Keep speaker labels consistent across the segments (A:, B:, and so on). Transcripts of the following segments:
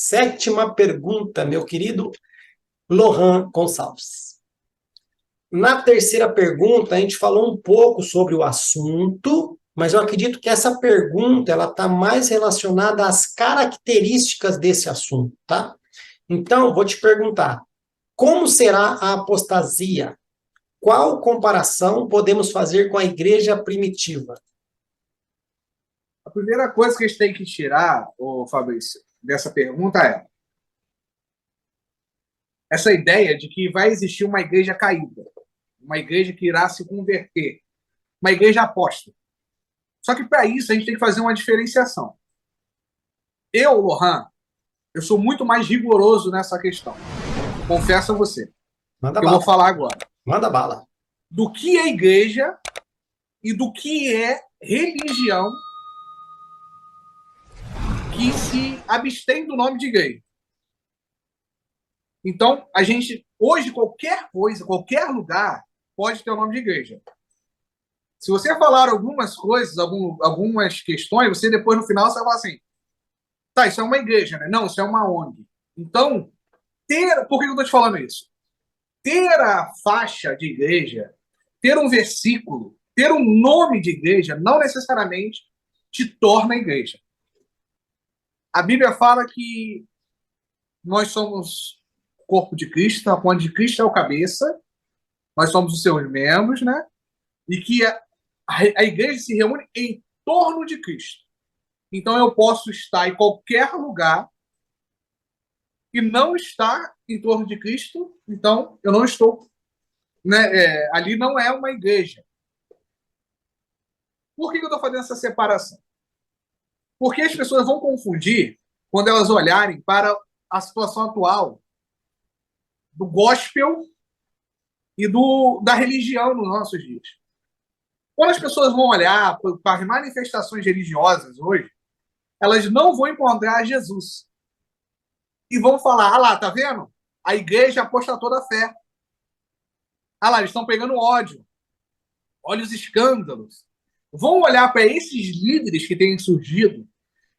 A: Sétima pergunta, meu querido Lohan Gonçalves. Na terceira pergunta, a gente falou um pouco sobre o assunto, mas eu acredito que essa pergunta ela está mais relacionada às características desse assunto, tá? Então, vou te perguntar, como será a apostasia? Qual comparação podemos fazer com a igreja primitiva?
B: A primeira coisa que a gente tem que tirar, ô Fabrício, dessa pergunta é essa ideia de que vai existir uma igreja caída, uma igreja que irá se converter, uma igreja apóstata. Só que para isso a gente tem que fazer uma diferenciação. Eu, Lohan, eu sou muito mais rigoroso nessa questão. Confesso a você.
A: Manda
B: Que eu vou
A: bala.
B: falar agora.
A: Manda bala.
B: Do que é igreja e do que é religião que se abstém do nome de igreja. Então, a gente, hoje, qualquer coisa, qualquer lugar, pode ter o nome de igreja. Se você falar algumas coisas, algumas questões, você depois, no final, você vai falar assim, tá, isso é uma igreja, né? Não, isso é uma ONG. Então, por que eu estou te falando isso? Ter a faixa de igreja, ter um versículo, ter um nome de igreja, não necessariamente te torna igreja. A Bíblia fala que nós somos o corpo de Cristo, onde Cristo é o cabeça, nós somos os seus membros, né? E que a igreja se reúne em torno de Cristo. Então eu posso estar em qualquer lugar e não estar em torno de Cristo, então eu não estou, né? Ali não é uma igreja. Por que eu estou fazendo essa separação? Porque as pessoas vão confundir quando elas olharem para a situação atual do gospel e da religião nos nossos dias. Quando as pessoas vão olhar para as manifestações religiosas hoje, elas não vão encontrar Jesus. E vão falar, ah lá, tá vendo? A igreja apostatou da fé. Ah lá, eles estão pegando ódio. Olha os escândalos. Vão olhar para esses líderes que têm surgido,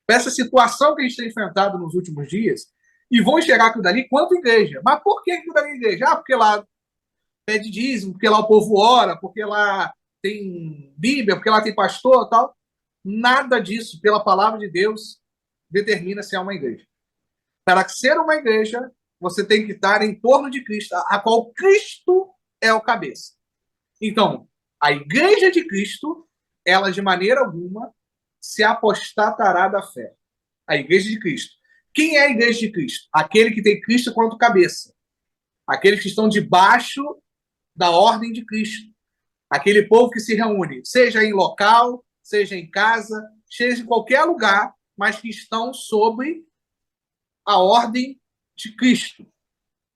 B: para essa situação que a gente tem enfrentado nos últimos dias, e vão enxergar aquilo dali quanto igreja. Mas por que aquilo dali é igreja? Ah, porque lá pede dízimo, porque lá o povo ora, porque lá tem Bíblia, porque lá tem pastor e tal. Nada disso, pela palavra de Deus, determina se é uma igreja. Para ser uma igreja, você tem que estar em torno de Cristo, a qual Cristo é o cabeça. Então, a igreja de Cristo, ela de maneira alguma se apostatará da fé. A igreja de Cristo. Quem é a igreja de Cristo? Aquele que tem Cristo quanto cabeça. Aqueles que estão debaixo da ordem de Cristo. Aquele povo que se reúne, seja em local, seja em casa, seja em qualquer lugar, mas que estão sob a ordem de Cristo.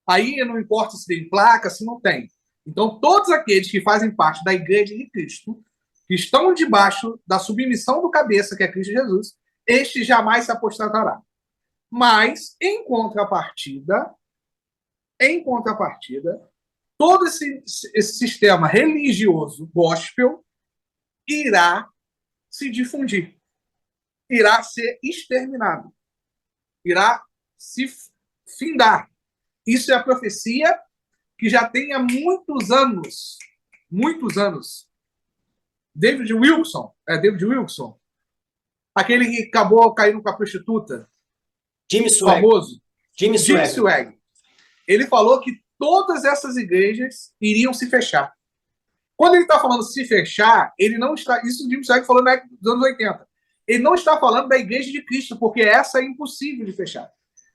B: Aí não importa se tem placa, se não tem. Então, todos aqueles que fazem parte da igreja de Cristo, que estão debaixo da submissão do cabeça, que é Cristo Jesus, este jamais se apostatará. Mas, em contrapartida, todo esse sistema religioso gospel irá se difundir, irá ser exterminado, irá se findar. Isso é a profecia que já tem há muitos anos. David Wilson, aquele que acabou caindo com a prostituta,
A: Jimmy Swagg.
B: famoso,
A: Jimmy
B: Jimmy
A: Swagg.
B: Swagg. Ele falou que todas essas igrejas iriam se fechar. Quando ele está falando se fechar, ele não está. Isso o Jimmy Swagg falou na época dos anos 80. Ele não está falando da igreja de Cristo, porque essa é impossível de fechar.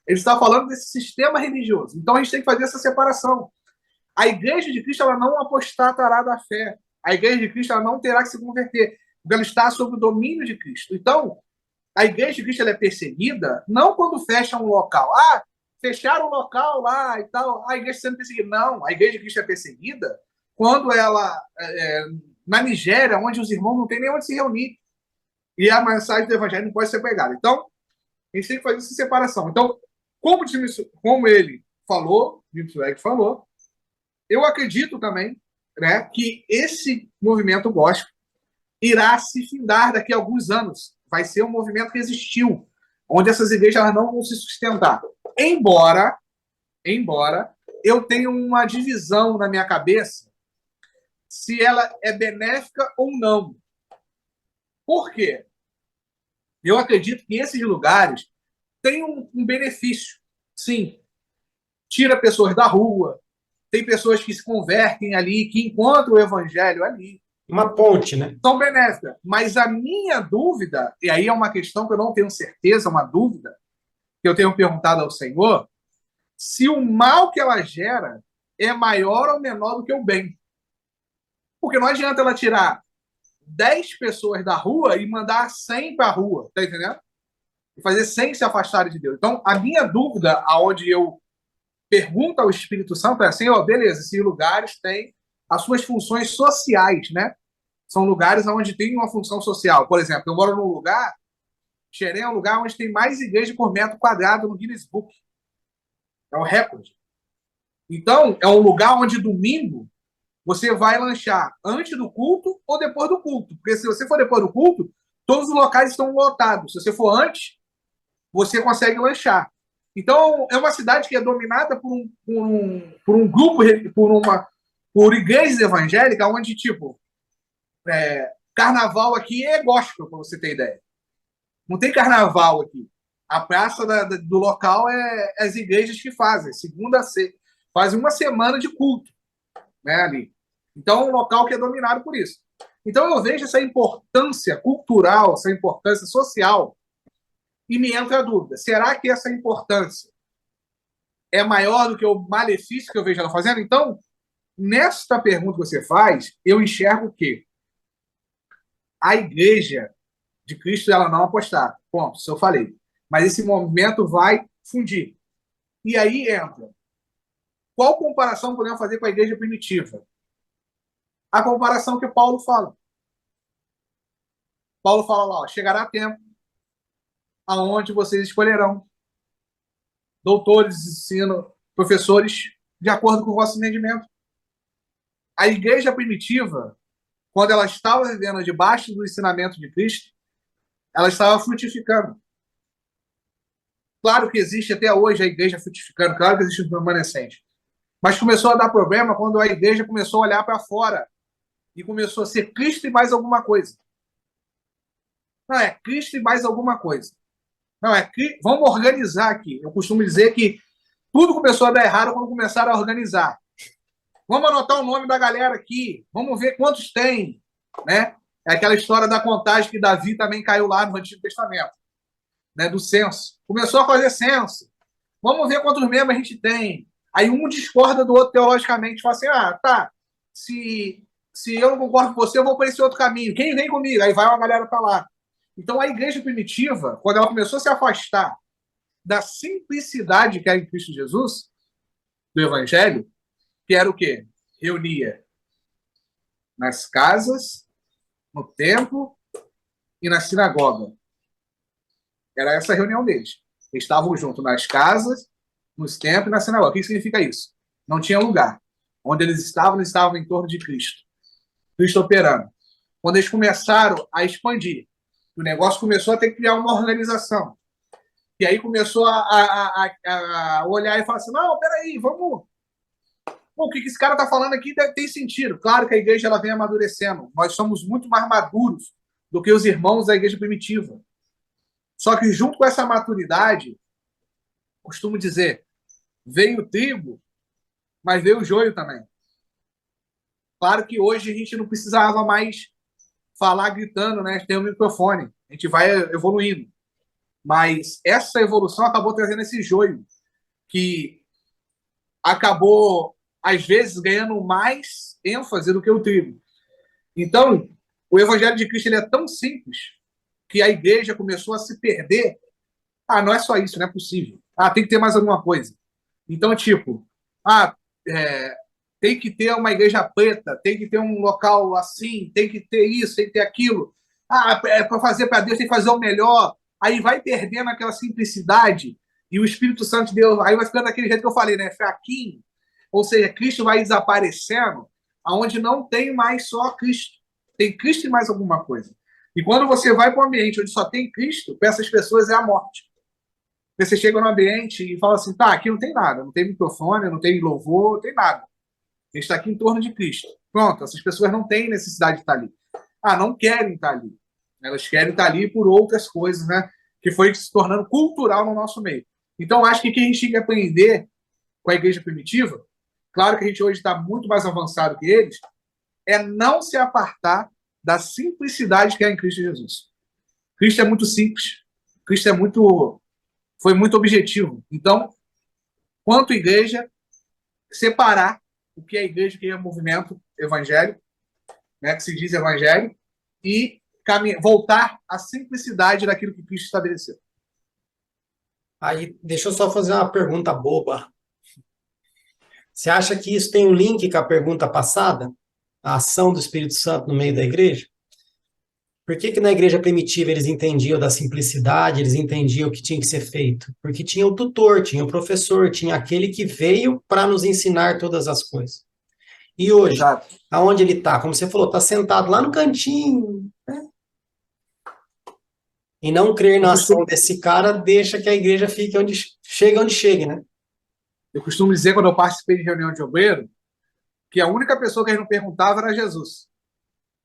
B: Ele está falando desse sistema religioso. Então a gente tem que fazer essa separação. A igreja de Cristo ela não apostatará da fé. A igreja de Cristo ela não terá que se converter, porque ela está sob o domínio de Cristo. Então, a igreja de Cristo ela é perseguida não quando fecha um local. Ah, fecharam um local lá e tal, a igreja está sendo perseguida. Não, a igreja de Cristo é perseguida quando ela, na Nigéria, onde os irmãos não têm nem onde se reunir. E a mensagem do evangelho não pode ser pregada. Então, a gente tem que fazer essa separação. Então, como ele falou, Jim Swagg falou, eu acredito também, né, que esse movimento gospel irá se findar daqui a alguns anos. Vai ser um movimento que existiu, onde essas igrejas elas não vão se sustentar. Embora eu tenha uma divisão na minha cabeça se ela é benéfica ou não. Por quê? Eu acredito que esses lugares têm um benefício. Sim, tira pessoas da rua, tem pessoas que se convertem ali, que encontram o evangelho ali.
A: Uma ponte, né?
B: São benéficas. Mas a minha dúvida, e aí é uma questão que eu não tenho certeza, uma dúvida, que eu tenho perguntado ao Senhor, se o mal que ela gera é maior ou menor do que o bem. Porque não adianta ela tirar 10 pessoas da rua e mandar 100 para a rua, tá entendendo? E fazer 100 se afastarem de Deus. Então, a minha dúvida, aonde eu pergunto ao Espírito Santo é assim, ó, beleza, esses lugares têm as suas funções sociais, né? São lugares onde tem uma função social. Por exemplo, eu moro num lugar, Xerém é um lugar onde tem mais igreja por metro quadrado no Guinness Book. É um recorde. Então, é um lugar onde domingo você vai lanchar antes do culto ou depois do culto. Porque se você for depois do culto, todos os locais estão lotados. Se você for antes, você consegue lanchar. Então, é uma cidade que é dominada por um grupo, por igrejas evangélicas, onde, tipo, carnaval aqui é gospel, para você ter ideia. Não tem carnaval aqui. A praça do local é as igrejas que fazem. Segunda a sexta. Fazem uma semana de culto, né, ali. Então, é um local que é dominado por isso. Então, eu vejo essa importância cultural, essa importância social, e me entra a dúvida: será que essa importância é maior do que o malefício que eu vejo ela fazendo? Então, nesta pergunta que você faz, eu enxergo que a igreja de Cristo ela não apostar. Ponto, isso eu falei. Mas esse movimento vai fundir. E aí entra. Qual comparação podemos fazer com a igreja primitiva? A comparação que Paulo fala. Paulo fala lá, ó, chegará tempo aonde vocês escolherão doutores de ensino, professores, de acordo com o vosso entendimento. A igreja primitiva, quando ela estava vivendo debaixo do ensinamento de Cristo, ela estava frutificando. Claro que existe até hoje a igreja frutificando, claro que existe o remanescente. Mas começou a dar problema quando a igreja começou a olhar para fora e começou a ser Cristo e mais alguma coisa. Não, é Cristo e mais alguma coisa. Não, é que vamos organizar aqui. Eu costumo dizer que tudo começou a dar errado quando começaram a organizar. Vamos anotar o nome da galera aqui. Vamos ver quantos tem, né? É aquela história da contagem que Davi também caiu lá no Antigo Testamento, né? Do censo. Começou a fazer censo. Vamos ver quantos membros a gente tem. Aí um discorda do outro teologicamente, fala assim: ah, tá. Se eu não concordo com você, eu vou por esse outro caminho. Quem vem comigo? Aí vai uma galera para lá. Então, a igreja primitiva, quando ela começou a se afastar da simplicidade que é em Cristo Jesus, do Evangelho, que era o quê? Reunia nas casas, no templo e na sinagoga. Era essa a reunião deles. Eles estavam juntos nas casas, nos templos e na sinagoga. O que significa isso? Não tinha lugar. Onde eles estavam em torno de Cristo. Cristo operando. Quando eles começaram a expandir, o negócio começou a ter que criar uma organização. E aí começou a olhar e falar assim: não, peraí, vamos. Pô, o que esse cara está falando aqui tem sentido. Claro que a igreja ela vem amadurecendo. Nós somos muito mais maduros do que os irmãos da igreja primitiva. Só que junto com essa maturidade, costumo dizer, veio o trigo, mas veio o joio também. Claro que hoje a gente não precisava mais falar gritando, né? Tem um microfone. A gente vai evoluindo. Mas essa evolução acabou trazendo esse joio, que acabou, às vezes, ganhando mais ênfase do que o trigo. Então, o Evangelho de Cristo ele é tão simples que a igreja começou a se perder. Ah, não é só isso, não é possível. Ah, tem que ter mais alguma coisa. Então, tipo, tem que ter uma igreja preta, tem que ter um local assim, tem que ter isso, tem que ter aquilo. Ah, para fazer para Deus, tem que fazer o melhor. Aí vai perdendo aquela simplicidade e o Espírito Santo de Deus, aí vai ficando daquele jeito que eu falei, né? Fraquinho. Ou seja, Cristo vai desaparecendo, aonde não tem mais só Cristo. Tem Cristo e mais alguma coisa. E quando você vai para um ambiente onde só tem Cristo, para essas pessoas é a morte. Você chega no ambiente e fala assim, tá, aqui não tem nada, não tem microfone, não tem louvor, não tem nada. A gente está aqui em torno de Cristo. Pronto, essas pessoas não têm necessidade de estar ali. Ah, não querem estar ali. Elas querem estar ali por outras coisas, né? Que foi se tornando cultural no nosso meio. Então, acho que o que a gente tem que aprender com a igreja primitiva, claro que a gente hoje está muito mais avançado que eles, é não se apartar da simplicidade que é em Cristo Jesus. Cristo é muito simples. Cristo foi muito objetivo. Então, quanto igreja, separar o que é igreja, o que é movimento evangélico, né, que se diz evangelho, e voltar à simplicidade daquilo que Cristo estabeleceu.
A: Aí, deixa eu só fazer uma pergunta boba. Você acha que isso tem um link com a pergunta passada? A ação do Espírito Santo no meio da igreja? Por que que na igreja primitiva eles entendiam da simplicidade, eles entendiam o que tinha que ser feito? Porque tinha o tutor, tinha o professor, tinha aquele que veio para nos ensinar todas as coisas. E hoje,
B: Exato.
A: aonde ele está? Como você falou, está sentado lá no cantinho, né? E não crer na ação desse cara deixa que a igreja fique chega onde chegue, né?
B: Eu costumo dizer, quando eu participei de reunião de obreiro, que a única pessoa que a gente não perguntava era Jesus.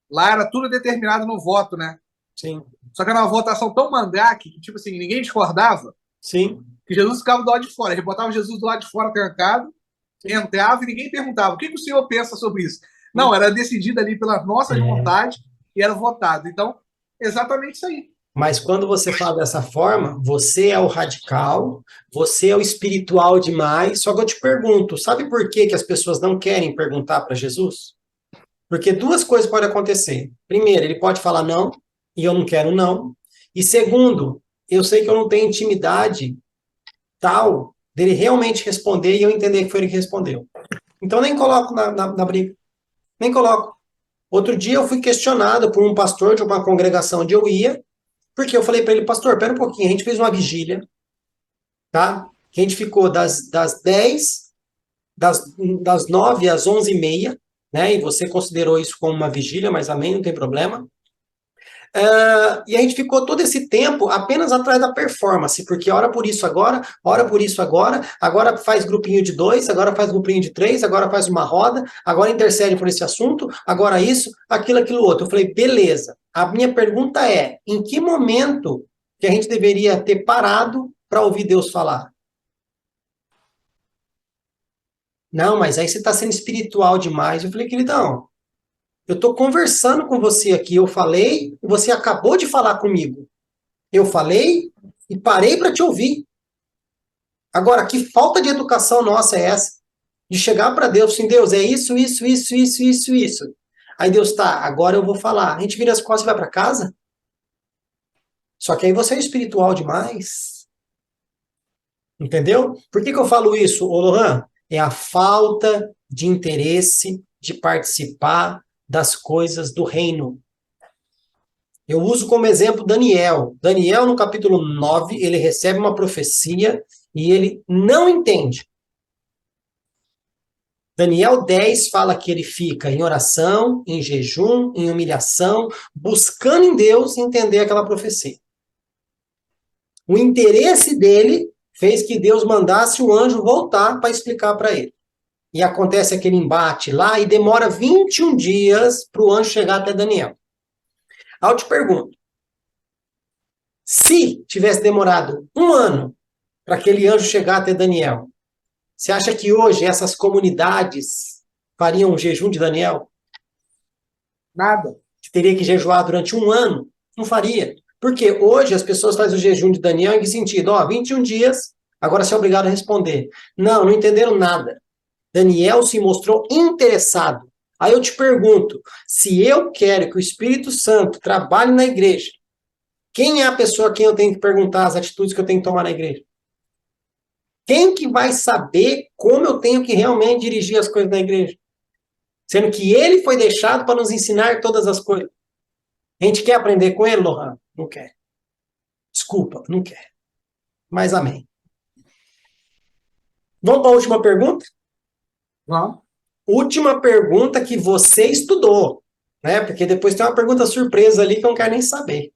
B: Lá era tudo determinado no voto, né?
A: Sim.
B: Só que era uma votação tão mandrake que, tipo assim, ninguém discordava.
A: Sim.
B: Que Jesus ficava do lado de fora. A gente botava Jesus do lado de fora trancado, entrava e ninguém perguntava: o que o senhor pensa sobre isso? Não, era decidido ali pelas nossas vontades e era votado. Então, exatamente isso aí.
A: Mas quando você fala dessa forma, você é o radical, você é o espiritual demais. Só que eu te pergunto, sabe por que que as pessoas não querem perguntar para Jesus? Porque duas coisas podem acontecer. Primeiro, ele pode falar não, e eu não quero não. E segundo, eu sei que eu não tenho intimidade tal dele realmente responder e eu entender que foi ele que respondeu. Então nem coloco na briga. Nem coloco. Outro dia eu fui questionado por um pastor de uma congregação onde eu ia, porque eu falei para ele, pastor, pera um pouquinho, a gente fez uma vigília, tá? Que a gente ficou das 10, das 9 às 11h30, né? E você considerou isso como uma vigília, mas amém, não tem problema. E a gente ficou todo esse tempo apenas atrás da performance, porque ora por isso agora, ora por isso agora faz grupinho de 2, agora faz grupinho de 3, agora faz uma roda, agora intercede por esse assunto, agora isso, aquilo outro. Eu falei, beleza. A minha pergunta é, em que momento que a gente deveria ter parado para ouvir Deus falar? Não, mas aí você está sendo espiritual demais. Eu falei, queridão, eu estou conversando com você aqui, eu falei, e você acabou de falar comigo. Eu falei e parei para te ouvir. Agora, que falta de educação nossa é essa? De chegar para Deus assim, Deus, é isso, isso, isso, isso, isso, isso. Aí Deus, tá, agora eu vou falar. A gente vira as costas e vai para casa? Só que aí você é espiritual demais. Entendeu? Por que que eu falo isso, ô Lohan? É a falta de interesse de participar das coisas do reino. Eu uso como exemplo Daniel. Daniel, no capítulo 9, ele recebe uma profecia e ele não entende. Daniel 10 fala que ele fica em oração, em jejum, em humilhação, buscando em Deus entender aquela profecia. O interesse dele fez que Deus mandasse o anjo voltar para explicar para ele. E acontece aquele embate lá e demora 21 dias para o anjo chegar até Daniel. Aí eu te pergunto, se tivesse demorado 1 ano para aquele anjo chegar até Daniel, você acha que hoje essas comunidades fariam um jejum de Daniel?
B: Nada.
A: Que teria que jejuar durante 1 ano? Não faria. Porque hoje as pessoas fazem o jejum de Daniel em que sentido? 21 dias, agora você é obrigado a responder. Não entenderam nada. Daniel se mostrou interessado. Aí eu te pergunto, se eu quero que o Espírito Santo trabalhe na igreja, quem é a pessoa a quem eu tenho que perguntar as atitudes que eu tenho que tomar na igreja? Quem que vai saber como eu tenho que realmente dirigir as coisas na igreja? Sendo que ele foi deixado para nos ensinar todas as coisas. A gente quer aprender com ele, Lohan? Não quer. Desculpa, não quer. Mas amém. Vamos para a última pergunta?
B: Vamos.
A: Última pergunta que você estudou, né? Porque depois tem uma pergunta surpresa ali que eu não quero nem saber.